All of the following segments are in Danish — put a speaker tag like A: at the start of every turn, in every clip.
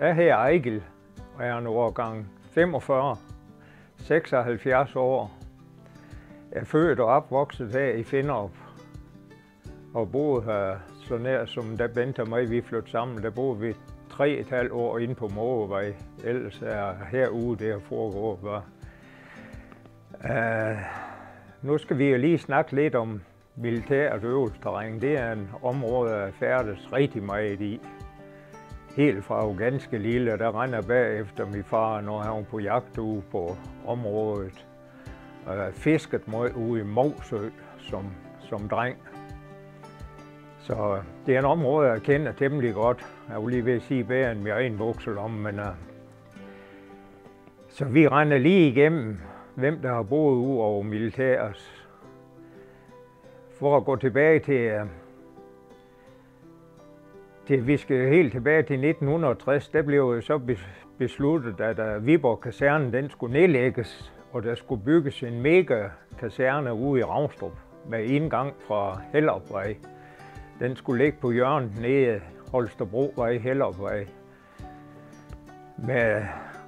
A: Jeg hedder Ejgil, og jeg er nu årgang 45, 76 år. Jeg er født og opvokset her i Finderup, og boede her så nær som da Bente og mig vi flyttede sammen. Der boede vi 3,5 år inde på Mågevej. Ellers er herude det her foregår. Nu skal vi jo lige snakke lidt om militært øvelsesterræn. Det er en område, jeg færdes rigtig meget i. Helt fra jo ganske lille, der render bagefter min far, når han var på jagt ude på området. Og jeg fisket meget ude i Mogsø som dreng. Så det er en område, jeg kender temmelig godt. Jeg vil lige ved at sige bedre end min egen bukselomme, men så vi render lige igennem, hvem der har boet ude over militæret. For at gå tilbage til vi skal helt tilbage til 1960, der blev jo så besluttet, at Viborg Kaserne den skulle nedlægges, og der skulle bygges en mega kaserne ude i Ravnstrup med indgang fra Hellerupvej. Den skulle ligge på hjørnet nede Holstebrovej, Hellerupvej. Med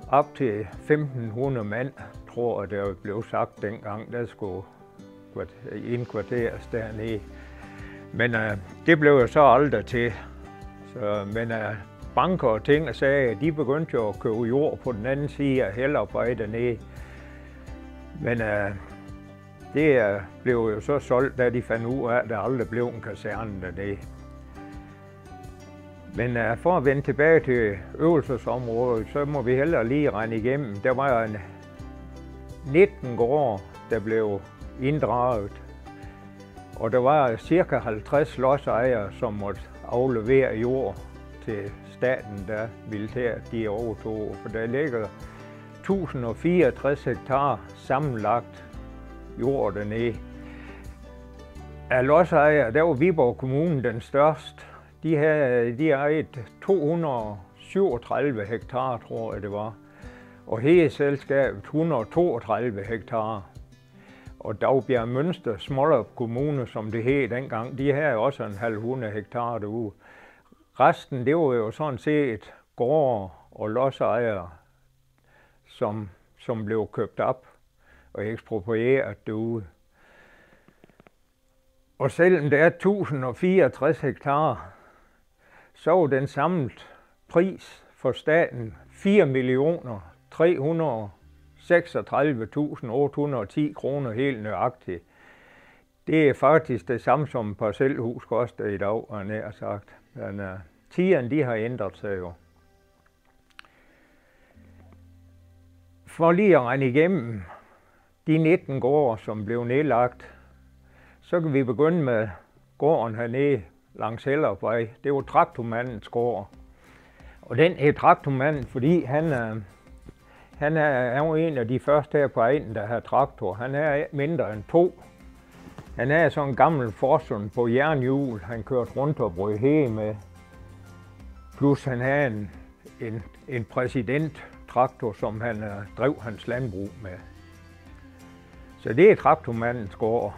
A: op til 1500 mand, tror jeg, der blev sagt dengang, der skulle indkvarteres dernede. Men det blev jo så aldrig til. Men banker og ting og sager, de begyndte jo at købe jord på den anden side af Hellerupvej dernede. Men det blev jo så solgt, da de fandt ud af, at der aldrig blev en kaserne dernede. Men for at vende tilbage til øvelsesområdet, så må vi hellere lige regne igennem. Der var 19 gårde, der blev inddraget. Og der var ca. 50 lodsejere, som måtte aflevere jord til staten, der militæret de overtog. For der ligger 1064 hektar sammenlagt jord dernede. Af lodsejere, der var Viborg Kommune den største. De har et 237 hektar, tror jeg det var. Og Hegeselskabet 132 hektar. Og Dagbjerg Mønster Smålerup Kommune, som det hed dengang, de havde også en 50 hektar derude. Resten, det var jo sådan set gårde og lodsejere, som blev købt op og eksproprieret derude. Og selvom det er 1064 hektar, så var den samlet pris for staten 4.336.810 kroner helt nøjagtigt. Det er faktisk det samme som et parcelhus koster i dag, har jeg sagt. Men tiderne, de har ændret sig jo. For lige at regne igennem de 19 gårde, som blev nedlagt, så kan vi begynde med gården hernede langs Hellerupvej. Det var traktormandens gård. Og den hed traktormanden, fordi han var en af de første her på egnen, der havde traktor. Han er mindre end 2. Han havde sådan en gammel Forsund på jernhjul, han kørte rundt og brød hege med. Plus han havde en præsident-traktor, som han drev hans landbrug med. Så det er traktormandens gård.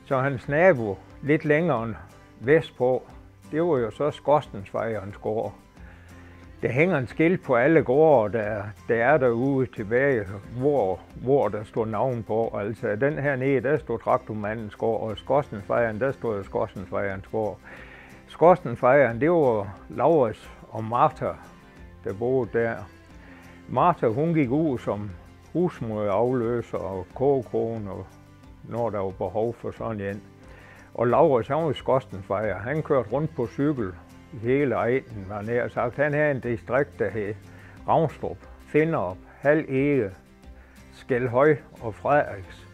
A: Så hans nabo lidt længere vestpå, det var jo så skorstensfejerens gård. Der hænger en skilt på alle gårde, der er derude tilbage, hvor der står navn på. Altså den her nede, der står traktormandens gård, og skorstensfejeren, der står jo skorstensfejerens gård. Skorstensfejeren, det var Laurits og Martha, der boede der. Martha, hun gik ud som husmoderafløser og kogekone, når der var behov for sådan en. Og Laurits, han var skorstensfejer. Han kørte rundt på cykel i hele egnen, var nær sagt. Han havde en distrikt, der hed Ravnstrup, Finderup, Hald Ege, Skelhøj og Frederiks,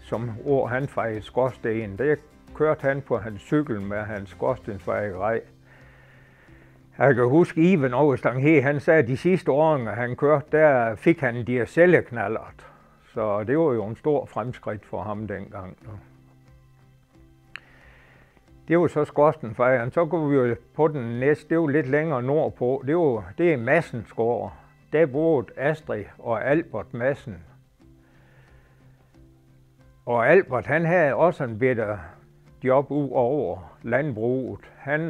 A: som ord han fejede skorsten. Der kørte han på hans cykel med hans skorstensfejeri. Jeg kan huske Iven Overstang, han sagde, at de sidste år, han kørte, der fik han en dieselknallert. Så det var jo en stor fremskridt for ham dengang. Det var så skorstensfejeren. Så går vi jo på den næste, det var lidt længere nordpå. Det er Madsens gård. Der boede Astrid og Albert Madsen. Og Albert, han havde også en bedre job ud over landbruget. Han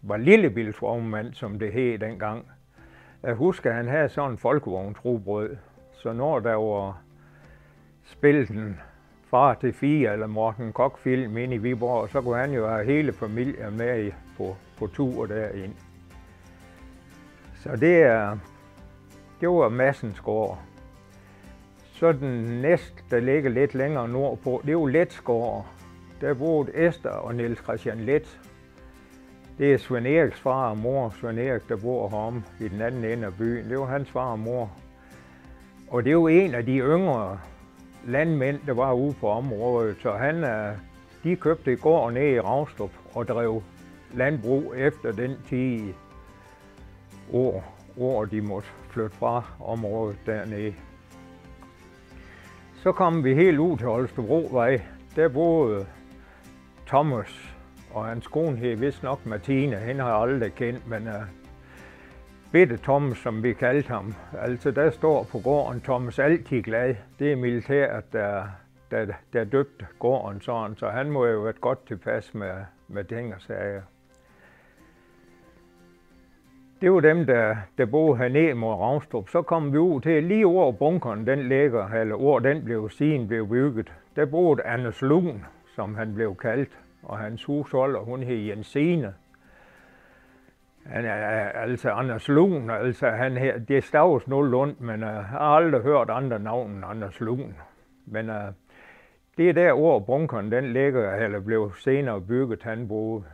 A: var lillebilsvognmand, som det hed dengang. Jeg husker, at han havde sådan en folkevognsrugbrød, så når der var spillet en Far til 4 eller Morten Korch-film inde i Viborg, så kunne han jo have hele familien med på tur derind. Så det var Madsens gård. Så den næste, der ligger lidt længere nordpå, det er jo Leths gård. Der boede Esther og Niels Christian Leth. Det er Svend Eriks far og mor, Svend Erik, der bor heromme i den anden ende af byen. Det var hans far og mor. Og det er jo en af de yngre landmænd, der var ude på området. Så de købte gård nede i Ravnstrup og drev landbrug efter den 10 år, de måtte flytte fra området dernede. Så kom vi helt ud til Holstebrovej. Der boede Thomas, og hans kone hed vist nok Martine. Hende har jeg aldrig kendt, men Bitte Thomas, som vi kaldte ham. Altså, der står på gården Thomas Altid Glad. Det er militæret, der døbte gården sådan, så han må jo være godt tilpas med ting og sager. Det var dem, der boede hernede mod Ravnstrup. Så kom vi ud til lige over bunkeren, den ligger, eller over den blev bygget. Der boede Anders Lun, som han blev kaldt, og hans husholder, hun hed Jensine. Han er altså Anders Lun, altså han her, det staves nogenlunde, men jeg har aldrig hørt andre navn end Anders Lun. Men det er der over bunkeren, den ligger, eller blev senere bygget, han boede.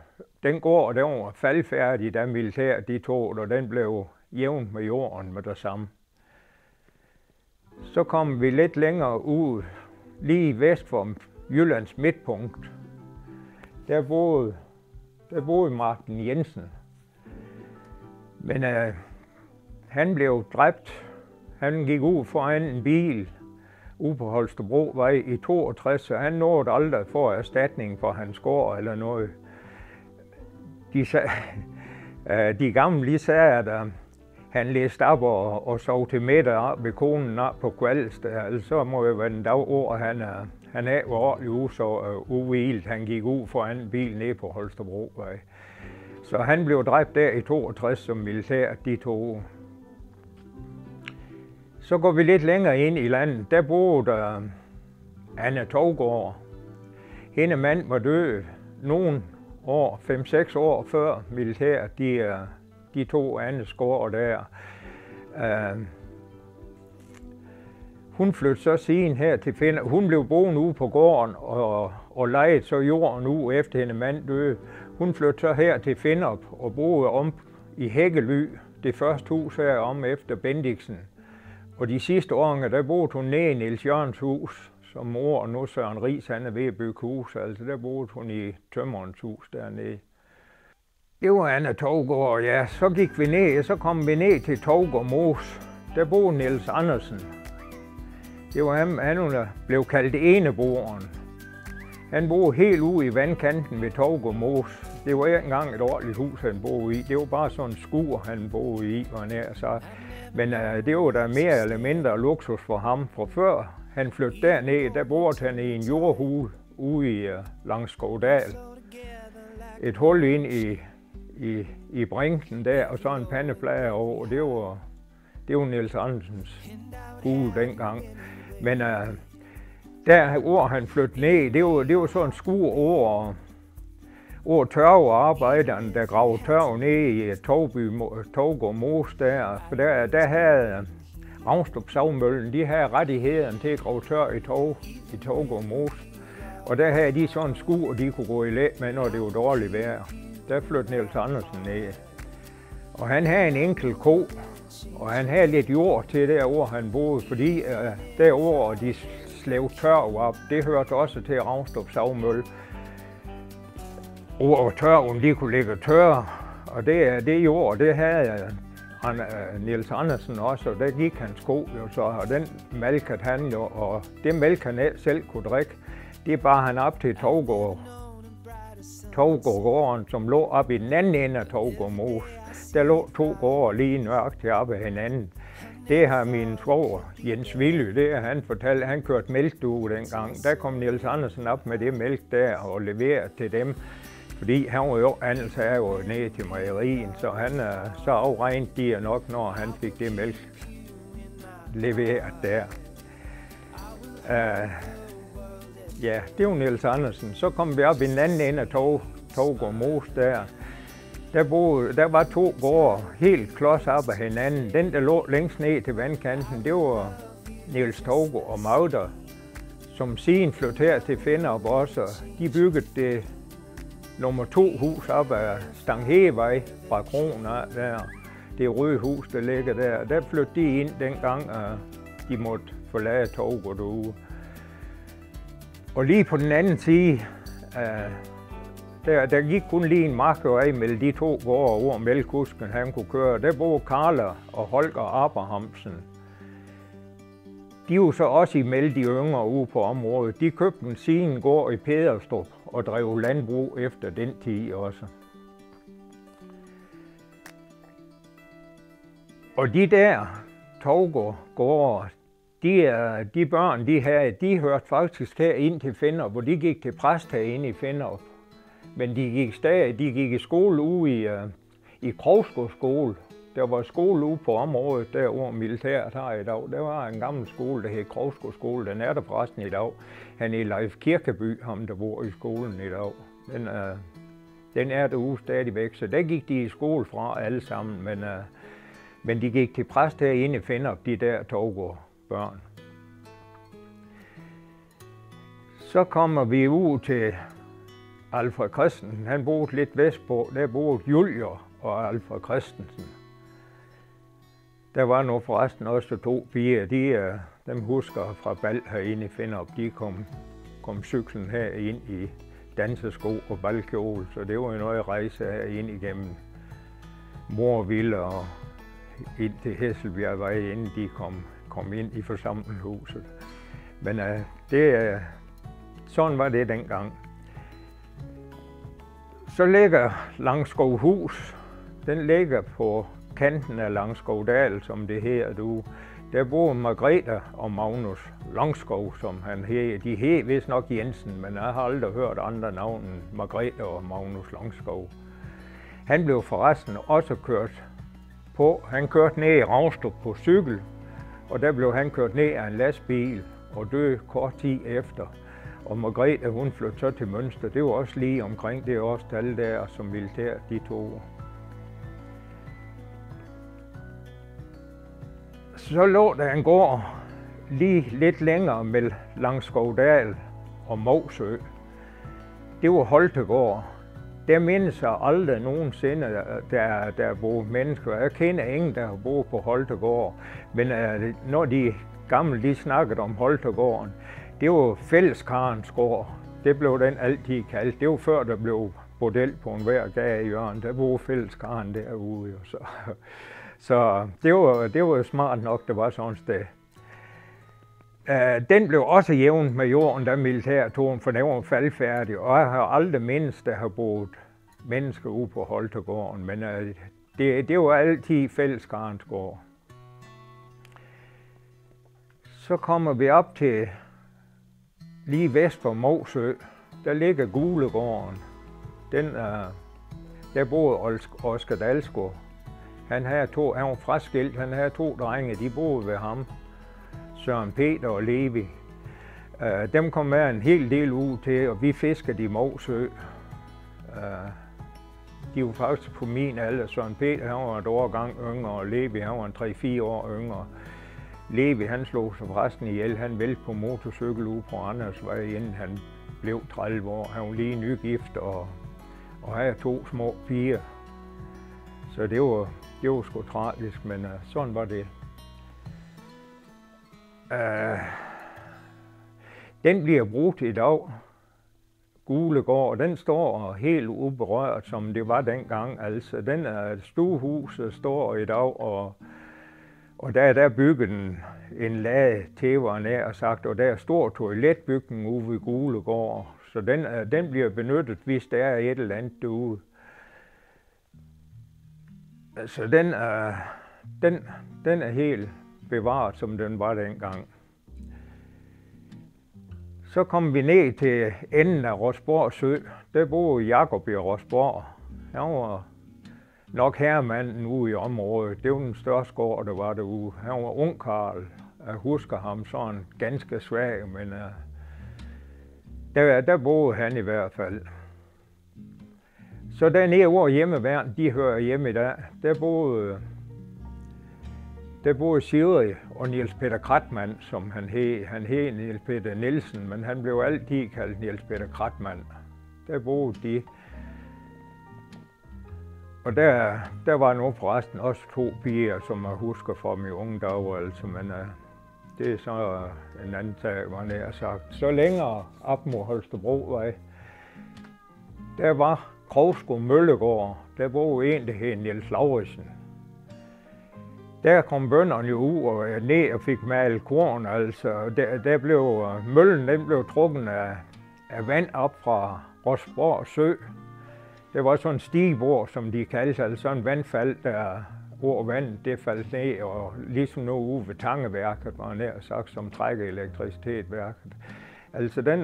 A: Den går, der var faldfærdig, da militæret de tog, og den blev jævn med jorden med det samme. Så kom vi lidt længere ud, lige vest for Jyllands midtpunkt. Der boede Martin Jensen. Men han blev dræbt. Han gik ud foran en bil ude på Holstebrovej i 62, så han nåede aldrig for erstatning for hans gård eller noget. De gamle sagde, at han læste op og sov til middag ved konen op på Kvalst. Altså, så må det være den dag over, han var ordentligt uvildt. Han gik ud foran en bil ned på Holstebrovej. Så han blev dræbt der i 62 som militær, de to. Så går vi lidt længere ind i landet. Der boede Anne Tovgaard. Hende mand var død nogle år, 5-6 år før militæret, de to Annes gård der. Hun flyttede så siden her til Finder. Hun blev boende ude på gården og lejede så jorden ud efter hende mand døde. Hun flyttede så her til Finderup og boede om i Hækkely, det første hus her om efter Bendiksen. Og de sidste år, der boede hun nede i Niels Jørgens hus, som mor og nu Søren Riis, han er ved at bygge hus. Altså der boede hun i tømmerens hus dernede. Det var Anne Tovgaard, ja. Så gik vi ned, så kom vi ned til Tovgaard Mose. Der boede Niels Andersen. Det var ham, han blev kaldt eneboeren. Han boede helt ude i vandkanten ved Tovgaard Mose. Det var ikke engang et ordentligt hus, han boede i. Det var bare sådan en skur, han boede i. Men det var da mere eller mindre luksus for ham. For før han flyttede derned, der boede han i en jordhule ude langs Skovdal. Et hul ind i brinken der, og så en pandeflade over. Det var Niels Andersens hule dengang. Men der hvor han flyttede ned, det var sådan en skur over tørvearbejderen, der gravede tørv ned i Tovgaard Mose der. For der havde Ravnstrup Savmøllen, de havde rettigheden til at grave tørv i Tovgaard Mose. Og der havde de sådan en skur, de kunne gå i læ med, når det var dårligt vejr. Der flyttede Niels Andersen ned. Og han havde en enkelt ko, og han havde lidt jord til derovre, han boede, fordi derovre de slæv tørv op, det hørte også til Ravnstrup Savmølle. Og tørven, de kunne ligge tørre, og det jord, det havde Niels Andersen også, og der gik hans ko jo så, og den malkede han jo, og det mælk han selv kunne drikke, det bar han op til Tovgaardgården, som lå op i den anden ende af Tovgaard Mose. Der lå 2 gårde lige nøjagtigt op ad hinanden. Det har min svoger, Jens Willy, det har han fortalt. Han kørte mælkdue dengang. Der kom Niels Andersen op med det mælk der og leverede til dem. Fordi han var jo handelsherre nede til mejerien, så han så afregnede de nok, når han fik det mælk leveret der. Ja, det var Niels Andersen. Så kom vi op i den anden ende af Tougård Mose der. Der var 2 gårde helt klods op af hinanden. Den, der lå længst ned til vandkanten, det var Niels Tougård og Magda, som siden flyttede her til Finderup også. De byggede det nummer 2 hus op ad Stanghevej fra kronen af der. Det røde hus, der ligger der. Der flyttede de ind dengang, de måtte forlade Tougård derude. Og lige på den anden side, der gik kun lige en markvej mellem de 2 gårde, hvor mælkekusken han kunne køre. Der boede Karla og Holger Abrahamsen. De var så også imellem de yngre ude på området. De købte en sin gård i Pederstrup og drev landbrug efter den tid også. Og de der Tougård gårde, de børn, de hørte faktisk her ind til Finderup, hvor de gik til præst herinde i Finderup. Men de gik i skole ude i Krogsgård skole. Der var skole ude på området, der hvor militæret har i dag. Der var en gammel skole, der hed Krogsgård skole. Den er der forresten i dag. Han er Leif Kirkeby, ham der bor i skolen i dag. Den er derude stadigvæk, så der gik de i skole fra alle sammen. Men de gik til præst herinde i Finderup, de der Tougård børn. Så kommer vi ud til Alfred Christensen. Han boede lidt vestpå. Der boede Julier og Alfred Christensen. Der var nu forresten også 2 piger. Dem husker fra bal herinde i Finderup. De kom cyklen her ind i dansesko og balkjole. Så det var en nøje rejse her ind igennem Morville og ind til Hesselbjergvej, inden de kom ind i forsamlingshuset. Men sådan var det dengang. Så ligger Langskovhus. Den ligger på kanten af Langskovdal, som det her du. Der bor Margrethe og Magnus Langskov, som han hed. De hed vist nok Jensen, men jeg har aldrig hørt andre navn end Margrethe og Magnus Langskov. Han blev forresten også kørt på. Han kørte ned i Ravstrup på cykel, og der blev han kørt ned af en lastbil og døde kort tid efter. Og Margrethe, hun flyttede så til Mønster. Det var også lige omkring det årstal der, som militær de tog. Så lå der en gård lige lidt længere mellem Langskovdal og Mousø. Det var Holtegård. Der mindes jeg aldrig nogensinde, der boede mennesker. Jeg kender ingen, der har boet på Holtegård. Men når de gamle de snakkede om Holtegården, det var Fælleskarens gård. Det blev den altid kaldt. Det var før der blev bordel på enhver gade i hjørnet. Der boede Fælleskaren derude. Så det var smart nok, det var sådan et sted. Den blev også jævnt med jorden, da militæret tog den, for den var faldfærdig. Og jeg har aldrig mindst, der har boet mennesker ude på Holtegården. Men det var altid Fælleskarens gård. Så kommer vi op til lige vest for Mousø. Der ligger Gulegården. Der boede Oscar Dalsgaard. Han var fraskilt, han havde 2 drenge, de boede ved ham. Søren Peter og Levi. Dem kom med en hel del ud til, og vi fiskede i Mousø. De var faktisk på min alder. Søren Peter han var et årgang yngre, og Levi han var en 3-4 år yngre. Levi han slog sig forresten ihjel. Han vælte på motorcykel ude på Andersvej, inden han blev 30 år. Han var lige nygift og havde 2 små piger. Så det var sgu tragisk, men sådan var det. Den bliver brugt i dag, Gulegård, og den står helt uberørt, som det var dengang. Altså, stuehuset står i dag, og der er bygget en lade til, var nær og sagt, og der er stor toiletbygning ude ved Gulegård. Så den bliver benyttet, hvis der er et eller andet derude. Så den er helt bevaret, som den var dengang. Så kom vi ned til enden af Rosborg Sø. Der boede Jakob i Rosborg. Han var nok herremanden ude i området. Det var den største gård, der var derude. Han var ung Karl. Jeg husker ham sådan ganske svag, men der boede han i hvert fald. Så dernede over hjemmeværn, de hører hjemme i dag, der boede Siri og Niels Peter Kratmann, som han hed. Han hed Niels Peter Nielsen, men han blev altid kaldt Niels Peter Kratmann. Der boede de. Og der var nu forresten også 2 piger, som jeg husker fra mine unge dage, altså, men det er så en anden sag, var nær sagt. Så længere op mod Holstebrovej, der var Krogsgo Møllegård. Der boede en, der hed Niels Lauritsen. Der kom bønderne jo ud og ned og fik malet korn, altså. Der blev møllen, den blev trukket af vand op fra Rosborg Sø. Det var sådan en stigebord, som de kaldte, altså sådan en vandfald, der over vandet, det faldt ned, og ligesom nu ude ved Tangeværket, var nær sagt, som trækker elektriciteteværket. Altså den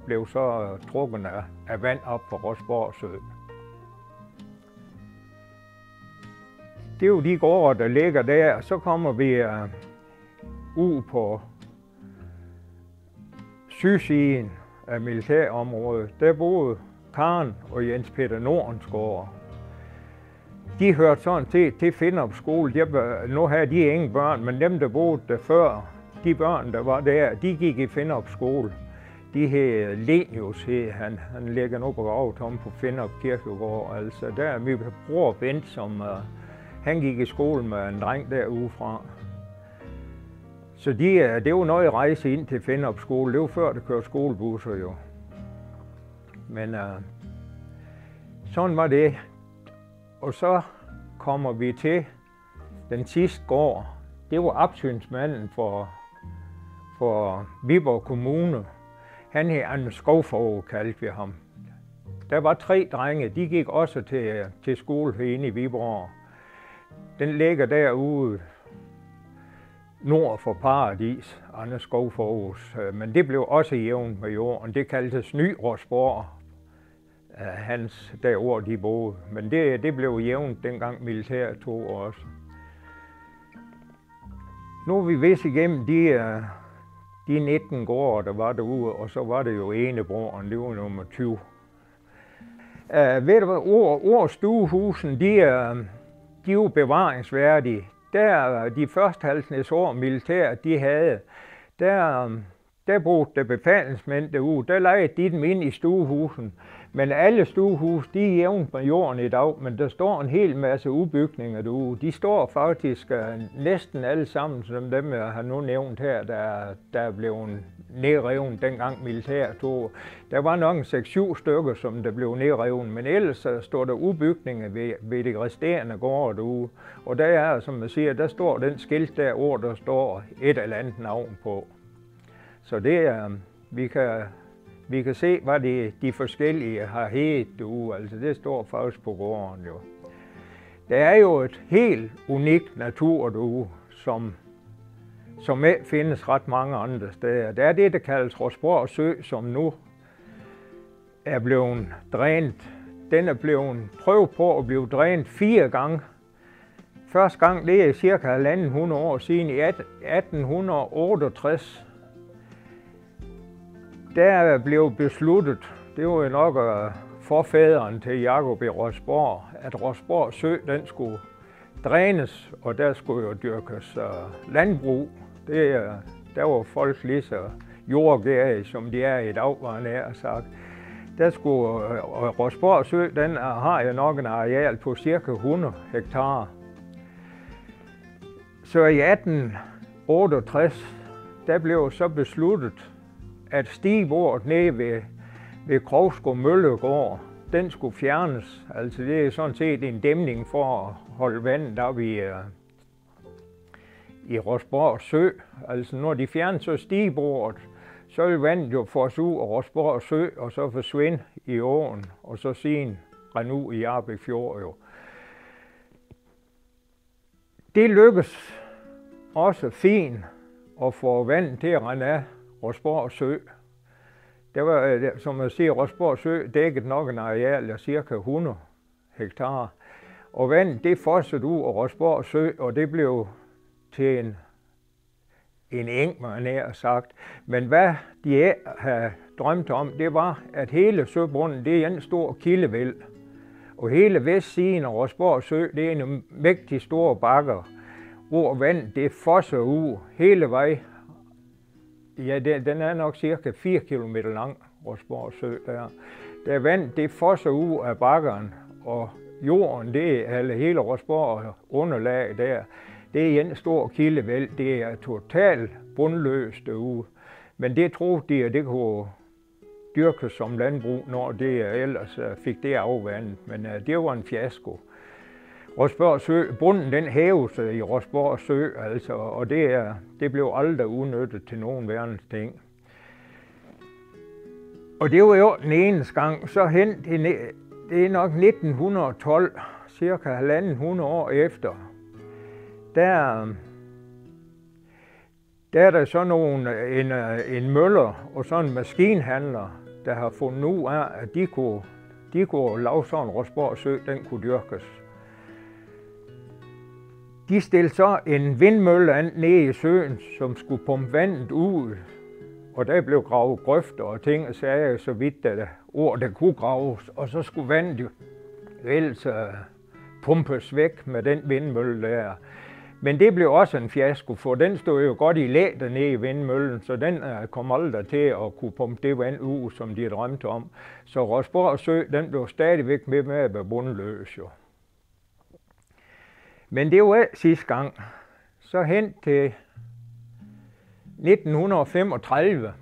A: blev så trukket af vand op på Rosborg Sø. Det er jo de gårde, der ligger der, og så kommer vi ud på sydsiden af militærområdet. Der boede Karen og Jens Peter Nordensgaard. De hørte sådan til Finderup skole. Nu havde de ingen børn, men dem, der boede der før, de børn, der var der, de gik i Finderup skole. De hed Lenius, han ligger nu på gravtommen på Finderup Kirkegård. Altså, der er min bror Bent, som han gik i skole med en dreng derudefra. Så det var noget rejse ind til Finderup skole. Det var før, der kørte skolebusser jo. Men sådan var det. Og så kommer vi til den sidste gård. Det var opsynsmanden for Viborg Kommune. Han hed Anders Skovfoged, kaldte vi ham. Der var 3 drenge, de gik også til skole herinde i Viborg. Den ligger derude nord for Paradis, Anders Skovfogheds, men det blev også jævnt med jorden. Det kaldtes Ny Rosborg, hans derovre de boede. Men det blev jævnt dengang militæret tog også. Nu er vi vist igennem de 19 gårde, der var derude, og så var det jo enebroren, det var nummer 20. Ved du hvad, over stuehusen, de er jo bevaringsværdige. Der de første 50 år militær, de havde, der boede der befalingsmænd derude. Der lejede de dem ind i stuehusen. Men alle stuehus, de er jævnt med jorden i dag, men der står en hel masse udbygninger derude. De står faktisk næsten alle sammen, som dem jeg har nu nævnt her, der er blevet nedrevet dengang militær tog. Der var nok en 6-7 stykker, som der blev nedrevet, men ellers står der udbygninger ved de resterende gårde derude. Og der er, som man siger, der står den skilt derovre, der står et eller andet navn på. Så det er, vi kan se, hvad de forskellige har heddet derude. Altså det står faktisk på gården jo. Der er jo et helt unikt natur derude, som ikke findes ret mange andre steder. Der er det, der kaldes Rosborg Sø, som nu er blevet drænet. Den er blevet prøvet på at blive drænet 4 gange. Første gang, det er cirka 100 år siden, i 1868. Der blev besluttet, det var jo nok forfædrene til Jakob i Rosborg, at Rosborg Sø, den skulle drænes, og der skulle jo dyrkes landbrug. Der var folk lige så jordgærige, som de er i dag, var nær sagt. Der skulle Rosborg Sø, den har jo nok en areal på cirka 100 hektar. Så i 1868, der blev så besluttet, at stigebordet nede ved Krogsgo Møllegård, den skulle fjernes. Altså det er sådan set en dæmning for at holde vandet op i Rosborg Sø. Altså når de fjerner så stigebordet, så vil vandet jo fås ud af Rosborg Sø og så forsvinde i åen, og så siden rende ud i Arbæk Fjord jo. Det lykkedes også fint at få vandet til at rende af Rosborg Sø. Der var, som man siger, Rosborg Sø dækket nok en areal af ca. 100 hektar. Og vandet det fossede ud af Rosborg Sø, og det blev til en eng, man nær sagt. Men hvad de havde drømt om, det var, at hele søbunden, det er en stor kildevæld. Og hele vestsiden af Rosborg Sø, det er en mægtig store bakker, hvor vandet det fosser ud hele vej. Ja, den er nok cirka 4 km lang, Rosborg Sø der. Der vand det fosser ud af bakkerne, og jorden, det er hele Rosborg underlag der. Det er en stor kildevæld, det er totalt bundløst derude. Men det troede de, at det kunne dyrkes som landbrug, når det ellers fik det afvandet. Men det var en fiasko. Rosborg Sø, bunden den hævede sig i Rosborg Sø, altså, og det blev aldrig udnyttet til nogen verdens ting. Og det var jo den eneste gang, så hen det er nok 1912, cirka 150 år efter, der er der så en møller og sådan en maskinhandler, der har fundet ud af, at de kunne lave sådan en Rosborg Sø, den kunne dyrkes. De stillede så en vindmølle an nede i søen, som skulle pumpe vandet ud. Og der blev gravet grøfter og ting og sager, så vidt der kunne graves. Og så skulle vandet jo ellers pumpes væk med den vindmølle der. Men det blev også en fiasko, for den stod jo godt i læ dernede i vindmøllen, så den kom aldrig til at kunne pumpe det vand ud, som de drømte om. Så Rosborg Sø, den blev stadigvæk med at være bundløs jo. Men det var sidste gang. Så hen til 1935,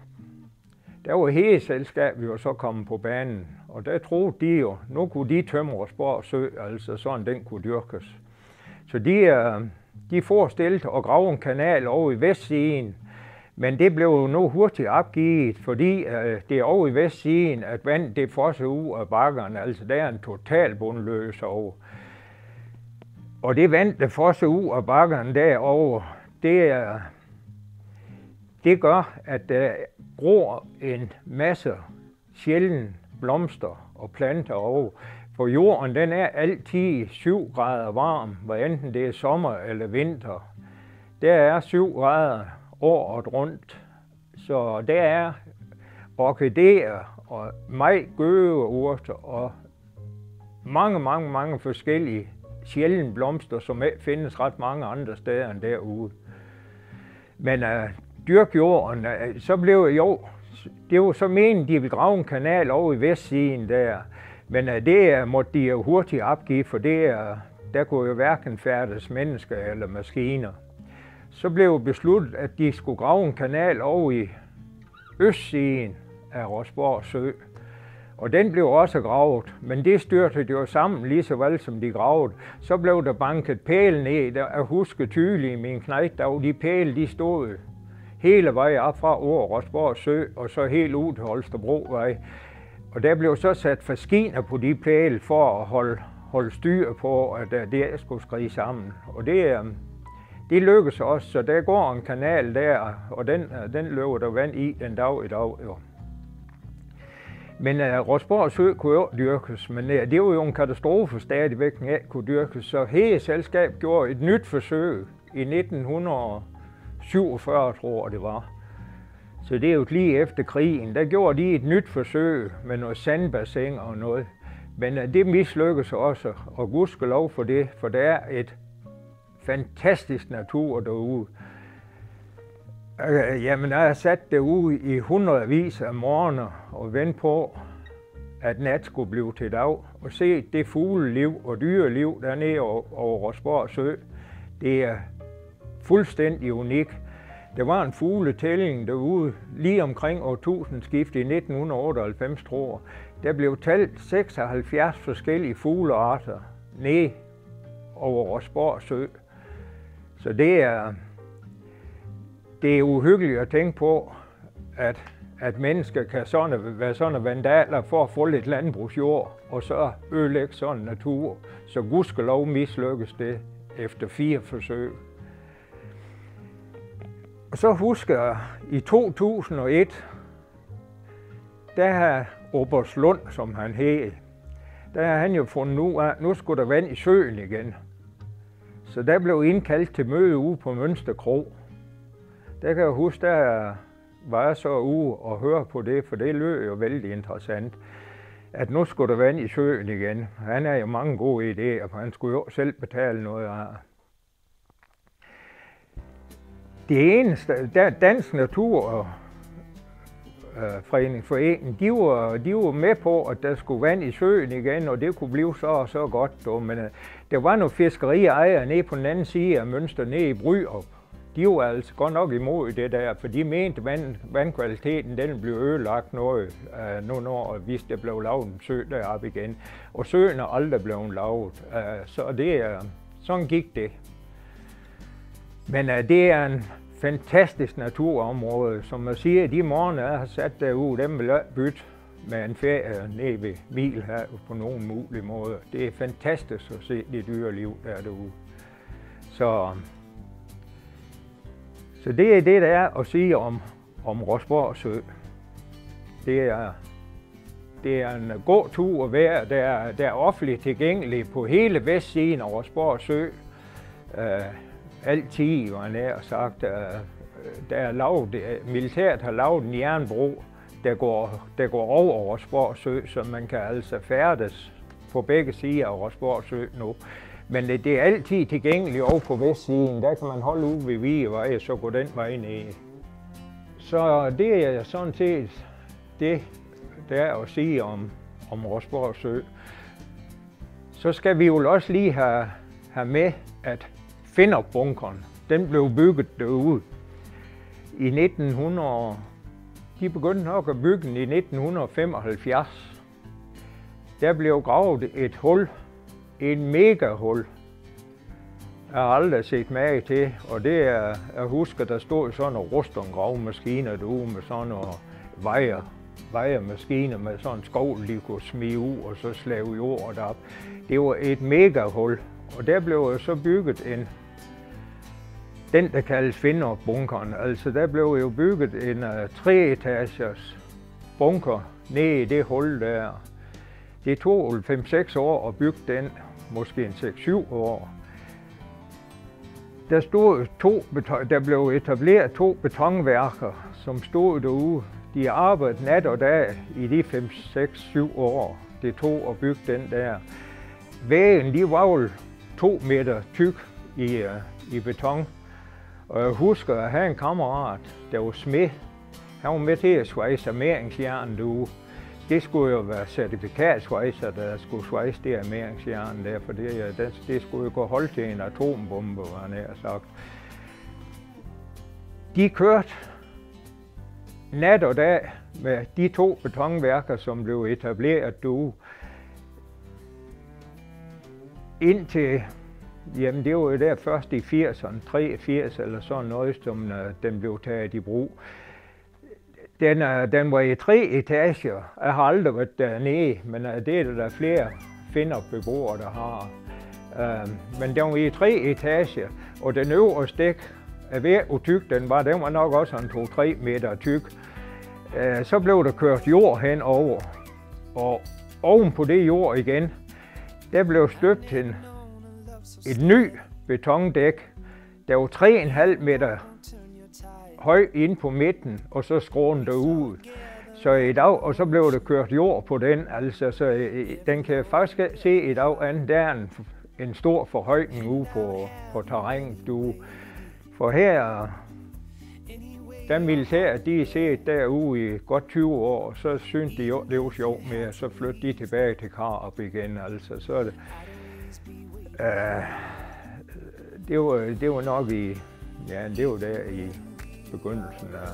A: der var Hegeselskabet jo så kommet på banen, og der troede de jo, nu kunne de tømme Rosborg Sø, altså sådan den kunne dyrkes. Så de forestillede at grave en kanal over i vestsiden, men det blev jo nu hurtigt opgivet, fordi det er over i vestsiden, at vandet det fosser ud af bakkerne, altså der er en total bundløs over. Og det vand, der fosser ud af bakkerne derovre, det gør, at der gror en masse sjældne blomster og planter over. For jorden, den er altid 7 grader varm, hvad enten det er sommer eller vinter. Der er 7 grader året rundt, så der er orkideer og majgøgeurter og mange forskellige sjældne blomster, som ikke findes ret mange andre steder end derude. Men dyrkjorden, så blev det var så meningen, de ville grave en kanal over i vestsiden der. Men det måtte de jo hurtigt opgive, for der kunne jo hverken færdes mennesker eller maskiner. Så blev besluttet, at de skulle grave en kanal over i østsiden af Rosborg Sø. Og den blev også gravet, men det styrtede jo sammen lige så vel som de gravede. Så blev der banket pæle ned, jeg husker tydeligt i min knægt, der de pæle de stod hele vejen op fra Rosborg Sø og så helt ud til Holstebrovej. Og der blev så sat faskiner på de pæle for at holde styr på, at det skulle skrige sammen. Og det lykkedes også, så der går en kanal der, og den løber der vand i den dag i dag. Jo. Men Rosborg Sø kunne jo dyrkes, men det var jo en katastrofe stadigvæk, den ikke kunne dyrkes. Så Hegeselskab gjorde et nyt forsøg i 1947, tror jeg det var. Så det er jo lige efter krigen. Der gjorde de et nyt forsøg med noget sandbassin og noget. Men det mislykkedes også, og gudskelov for det, for der er et fantastisk natur derude. Jamen, jeg har sat derude i hundredvis af morgener og ventet på, at nat skulle blive til dag. Og se det fugleliv og dyreliv dernede over Rosborg Sø. Det er fuldstændig unikt. Der var en fugletælling derude lige omkring årtusindskiftet i 1998, tror jeg. Der blev talt 76 forskellige fuglearter ned over Rosborg Sø. Så det er uhyggeligt at tænke på, at mennesker kan være sådan vandaler for at få lidt landbrugsjord, og så ødelægge sådan natur. Så gudskelov mislykkes det efter 4 forsøg. Og så husker jeg, i 2001, der har Oberslund, som han hed, der har han jo fundet ud af, at nu skulle der vand i søen igen. Så der blev indkaldt til møde ude på Mønster Kro. Der kan jeg huske, der var jeg så ude og høre på det, for det lød jo vældig interessant, at nu skulle der vand i søen igen. Han har jo mange gode idéer, for han skulle jo selv betale noget af. Det eneste, der Dansk Naturfredningsforening, de var med på, at der skulle vand i søen igen, og det kunne blive så og så godt. Men der var nogle fiskeriejere nede på den anden side af Mønster, nede i Bryrup. De var altså godt nok imod det der, for de mente, at vandkvaliteten den blev ødelagt noget, hvis der blev lavet en sø deroppe igen. Og søen er aldrig blevet lavet, så sådan gik det. Men det er en fantastisk naturområde. Som man siger, de morgener, jeg har sat derude, dem vil jeg bytte med en ferie nede ved Milhavet på nogen mulige måder. Det er fantastisk at se det dyreliv, der er derude. Så det er det, der er at sige om Rosborg Sø. Det er en god tur at være. Der er offentligt tilgængelig på hele vestsiden af Rosborg Sø. Altid, var nær sagt. Militæret har lavet en jernbro, der går over Rosborg Sø, så man kan altså færdes på begge sider af Rosborg Sø nu. Men det er altid tilgængeligt over på vestsiden. Der kan man holde ude ved Vigevej, så gå den vej ned. Så det er sådan set det, der er at sige om Rosborg Sø. Så skal vi jo også lige have med, at Finderbunkeren, den blev bygget derude i 1900. De begyndte nok at bygge den i 1975. Der blev gravet et hul. En mega hul. Jeg har aldrig set mage til, og det er, jeg husker, der stod sådan nogle rustengravemaskiner derude med sådan nogle vejermaskiner med sådan en skovl, de kunne smide ud og så slave jord op. Det var et mega hul, og der blev så bygget den der kaldes Finderbunkeren. Altså der blev jo bygget en 3-etagers bunker ned i det hul der. Det tog 5-6 år at bygge den, måske en 6-7 år. Der blev etableret 2 betonværker, som stod derude. De arbejdede nat og dag i de 5-6-7 år, det tog at bygge den der. Væggen, de var jo 2 meter tyk i beton. Og jeg husker at have en kammerat, der var smed. Han var med til at svejse armeringsjern derude. Det skulle jo være certifikatsvejser, der skulle svejse det armeringsjern der, for det skulle jo gå holde til en atombombe, var nær sagt. De kørte nat og dag med de 2 betonværker, som blev etableret derude. Indtil, jamen det var jo der først i 80'erne, 83 eller sådan noget, som den blev taget i brug. Den var i 3 etager. Jeg har aldrig været dernede, men det er der flere finderbeboere, der har. Men den var i 3 etager, og den øverste dæk af hvor tyk den var nok også en 2-3 meter tyk. Så blev der kørt jord henover, og oven på det jord igen, der blev støbt et ny betondæk, der var 3,5 meter høj inde på midten, og så skråen derud. Så i dag, og så blev der kørt jord på den, altså, så den kan faktisk se i dag an, der er en stor forhøjning ude på terrænet derude. For her, da militæret de er set derude i godt 20 år, så synes de jo, det var sjovt med, så flytter de tilbage til Karup igen, altså, så er det, det var nok ja, det var der i begyndelsen af,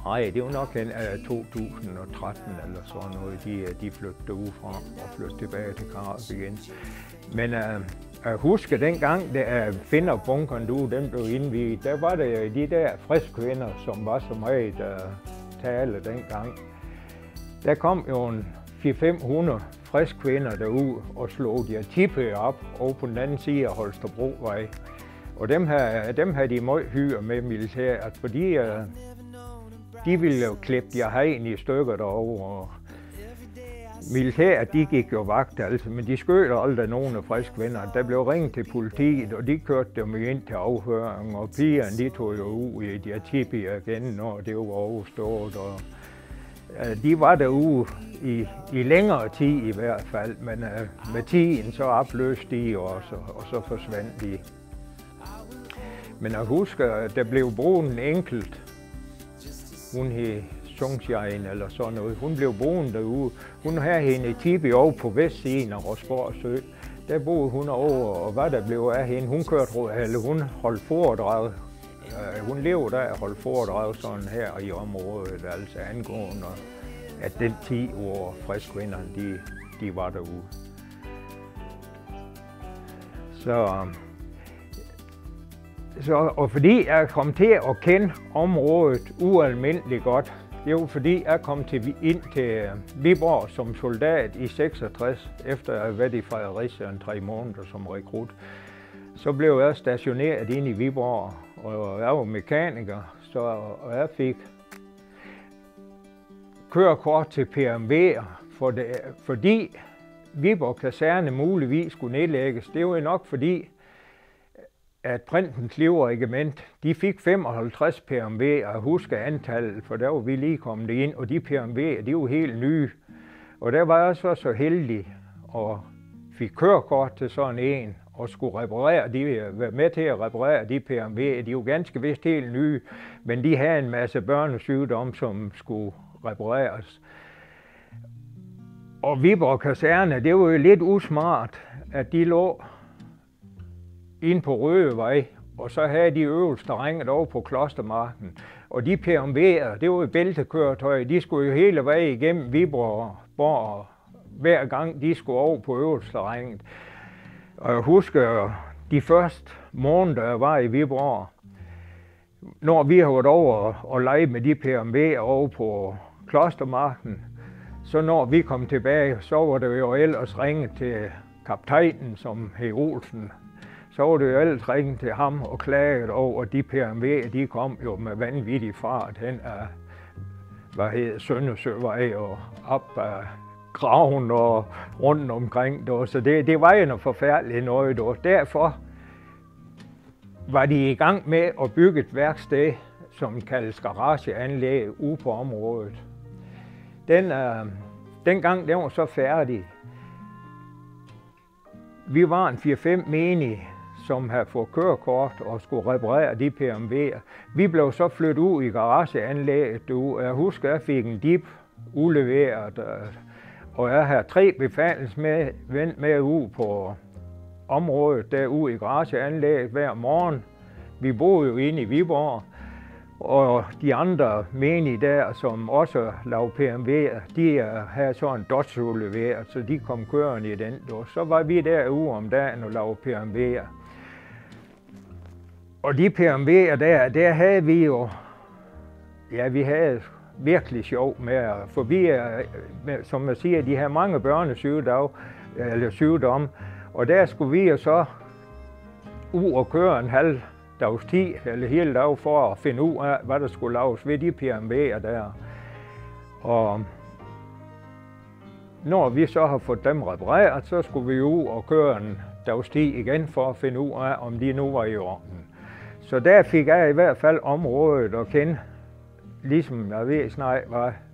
A: nej, det var nok af 2013 eller sådan noget, de flyttede derudefra og flyttede tilbage til Karup igen. Men jeg husker dengang, da Finderbunkeren den blev indviet, der var det de der friskvinder, som var så meget tale dengang. Der kom jo en 400-500 friskvinder derud og slog de tippe op over på den anden side af Holstebrovej. Og dem havde de meget hyre med militæret, fordi de ville jo klippe de hegn i stykker derovre. Og militæret, de gik jo vagt, altså, men de skød aldrig nogen af friskvenner. Der blev ringet til politiet, og de kørte dem ind til afhøring, og pigerne, de tog jo ud i de tipier igen, når det var overstået. Og de var derude i længere tid i hvert fald, men med tiden så opløste de og så forsvandt de. Men jeg husker, at der blev boende en enkelt, hun hed Sunshine eller sådan noget. Hun blev boende derude. Hun havde hende i tipi over på vestsiden af Rosborg Sø. Der boede hun over, og hvad der blev af hende, hun holdt foredrag. Hun levede af at holde foredrag sådan her i området, altså angående, at den 10 år friskvinderne, de var derude. Og fordi jeg kom til at kende området ualmindeligt godt, det var fordi jeg kom ind til Viborg som soldat i 66, efter jeg havde været i Fredericia 3 måneder som rekrut. Så blev jeg stationeret ind i Viborg, og jeg var mekaniker, og jeg fik kørekort til PMV'er, fordi Viborg Kaserne muligvis skulle nedlægges. Det var jo nok fordi, at Prindsens Livregiment, de fik 55 PMV'er, jeg husker antallet, for der var vi lige kommet ind, og de PMV'er, de var helt nye. Og der var jeg så heldig og fik kørekort til sådan en, og skulle være med til at reparere de PMV'er. De var ganske vist helt nye, men de havde en masse børnesygdomme, som skulle repareres. Og Viborg Kaserne, det var jo lidt usmart, at de lå inde på Rødevej, og så havde de øverste terrænet over på Klostermarken. Og de PMV'er, det var jo bæltekøretøjer, de skulle jo hele vejen igennem Viborg, hver gang de skulle over på øverste terrænet. Og jeg husker de første måneder, jeg var i Viborg, når vi havde været over og lege med de PMV'er over på Klostermarken, så når vi kom tilbage, så var det jo ellers ringet til kaptajnen, som hed Olsen. Så var det jo ellers ringet til ham og klaget over, at de PMV'er, de kom jo med vanvittig fart hen af, Søndersøvej og op af graven og rundt omkring. Så det var jo noget forfærdeligt noget. Derfor var de i gang med at bygge et værksted, som kaldes garageanlæg ude på området. Dengang den var så færdig. Vi var en 4-5 menige, som havde fået kørekort og skulle reparere de PMV'er. Vi blev så flyttet ud i garageanlægget. Jeg husker, at jeg fik en dip udleveret, og jeg havde 3 befalingsmænd med ud på området derude i garageanlægget hver morgen. Vi boede jo inde i Viborg, og de andre menige der, som også lavede PMV'er, de havde så en Dodge udleveret, så de kom kørende i den. Så var vi derude om dagen og lavede PMV'er. Og de PMV'er der havde vi jo, ja, vi havde virkelig sjov med, for vi, som jeg siger, de havde mange børnesygdomme, og der skulle vi jo så ud og køre en halv dags tid, eller hele dag, for at finde ud af, hvad der skulle laves ved de PMV'er der. Og når vi så har fået dem repareret, så skulle vi ud og køre en dags tid igen, for at finde ud af, om de nu var i orden. Så der fik jeg i hvert fald området at kende, ligesom jeg ved snart,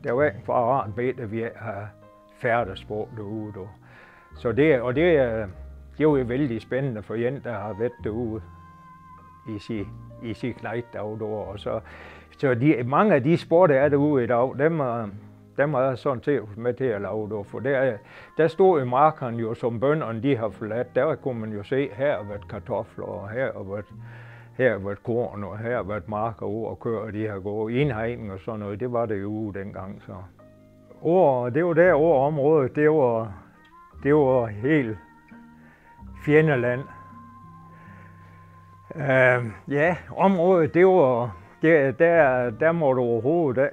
A: der var ikke fra rart bedt, at vi har færdes på derude. Så det var jo vældig spændende for en, der har været derude i sin knægt derude. Så mange af de spor, der er derude i dag, dem er jeg sådan set med til at lave derude. For der stod i markerne jo, som bønderne de har forladt, der kunne man jo se, her har været kartofler, og her har været korn, og her har været marker ud og køre, de har gået indhegning og sådan noget. Det var det jo dengang. Så. Det var der området, det var helt fjendeland. Ja, området, der må du overhovedet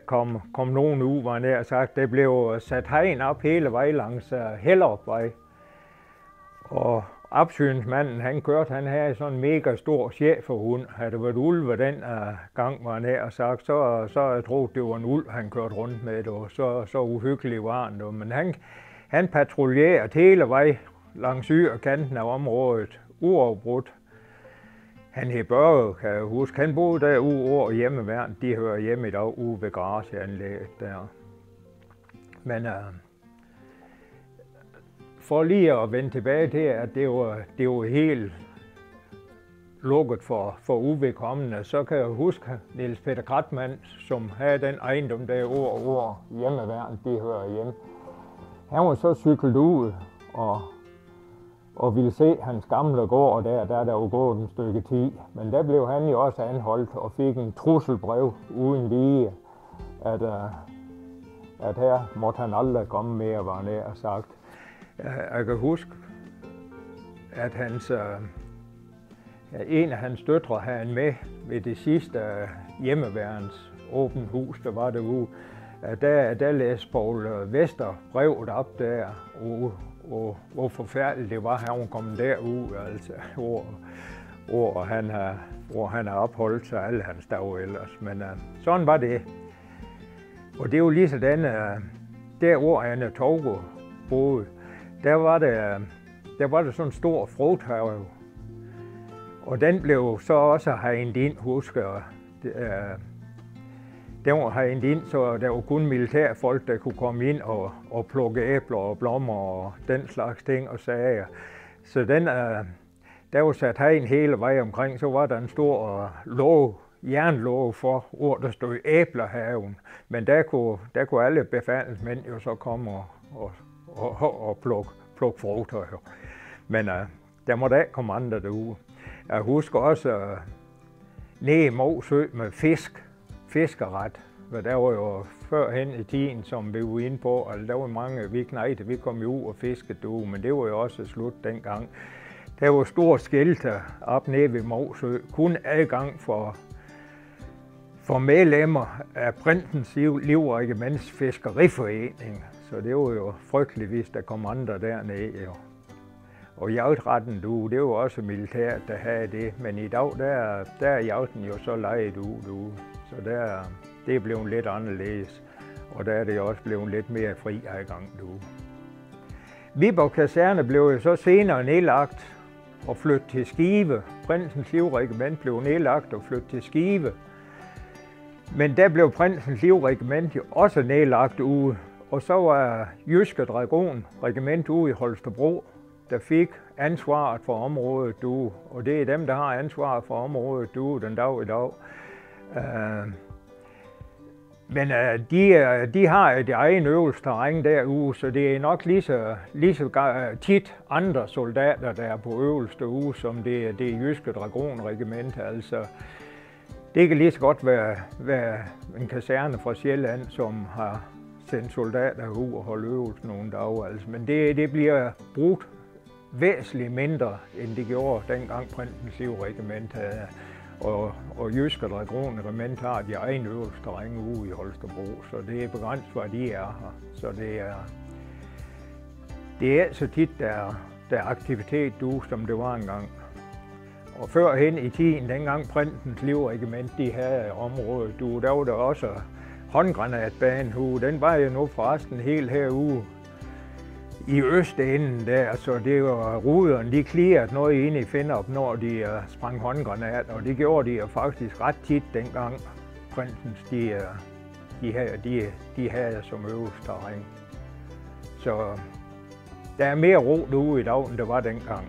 A: komme nogen ud, var nær sagt. Det blev sat hegn op hele vej langs Hellerupvej. Og opsynsmanden, han havde sådan en mega stor schæferhund. Havde det været ulve den gang, var han her sagt, så jeg troede, det var en ulv, han kørte rundt med, og så uhyggelig var han. Men han patruljerede hele vej langs yderkanten af området, uafbrudt. Han hed Børge, kan jeg huske. Han boede derude over hjemmeværn. De hører hjemme i dag ude ved garageanlægget der. Men for lige at vende tilbage til, at det var helt lukket for uvedkommende, så kan jeg huske Niels Peter Kratmann, som havde den ejendom derovre over hjemmeværn, de hører hjemme. Han var så cyklet ud og ville se hans gamle gård der var gået en stykke tid. Men der blev han jo også anholdt og fik en trusselbrev uden lige, at her måtte han aldrig komme mere, var nær sagt. Jeg kan huske, at en af hans døtre havde han med ved det sidste hjemmeværens åbent hus, der var derude. Der læste Poul Vester brevet op der, og hvor forfærdeligt det var, at han kom derud, altså, hvor han har opholdt sig alle hans dage ellers. Men sådan var det. Og det er jo lige sådan, der hvor Anne Togo boede, der var der sådan en stor frugthave. Og den blev så også hegnet ind, husker jeg. Den var hegnet ind, så der var kun militærfolk, der kunne komme ind og plukke æbler og blommer og den slags ting og sager. Så der var sat hegn hele vejen omkring, så var der en stor jernlåge for, hvor der stod Æblerhaven. Men der kunne alle befalingsmænd jo så komme og plukke frugter. Men der måtte ikke komme andre derude. Jeg husker også nede i Mogsø med fiskeret. For der var jo førhen i tiden, som vi var inde på, altså der var mange, vi kom jo ud og fiskede derude, men det var jo også slut dengang. Der var store skilte op nede ved Mogsø, kun adgang for medlemmer af Prinsens Livregiments Fiskeriforening. Så det var jo frygteligt, hvis der kom andre dernede. Jo. Og jagtretten derude, det var også militæret, der havde det. Men i dag, der er jagten jo så lejet ude. Så det er blevet lidt anderledes. Og der er det jo også blevet lidt mere fri adgang derude. Viborg Kaserne blev jo så senere nedlagt og flyttet til Skive. Prinsens Livregiment blev nedlagt og flyttet til Skive. Men der blev Prinsens Livregiment jo også nedlagt ude. Og så var Jyske Dragon Regiment ude i Holstebro, der fik ansvaret for området derude. Og det er dem, der har ansvaret for området derude den dag i dag. Men de har et egen øvelsesterræn derude, så det er nok lige så tit andre soldater, der er på øvelse derude, som det Jyske Dragonregiment. Altså, det kan lige så godt være en kaserne fra Sjælland, som har sendt soldater ud og holde øvelse nogle dage. Altså. Men det bliver brugt væsentligt mindre, end det gjorde dengang Prinsens Livregiment havde. Og Jyske Dragonregiment har de egen øvelsesterræn ude i Holstebro, så det er begrænset, hvad de er her. Så det er så tit, der er aktivitet derude, som det var engang. Og førhen i tiden, dengang Prinsens Livregiment, de havde området derude, der var der også håndgranatbanen. Den var jo nu forresten helt herude i østenden der, så det var ruderne, de klirrede noget inde i Finderup, når de sprang håndgranater, og det gjorde de jo faktisk ret tit dengang Prinsens, de havde som øvelsesterræn. Så der er mere ro derude i dag, end der var dengang.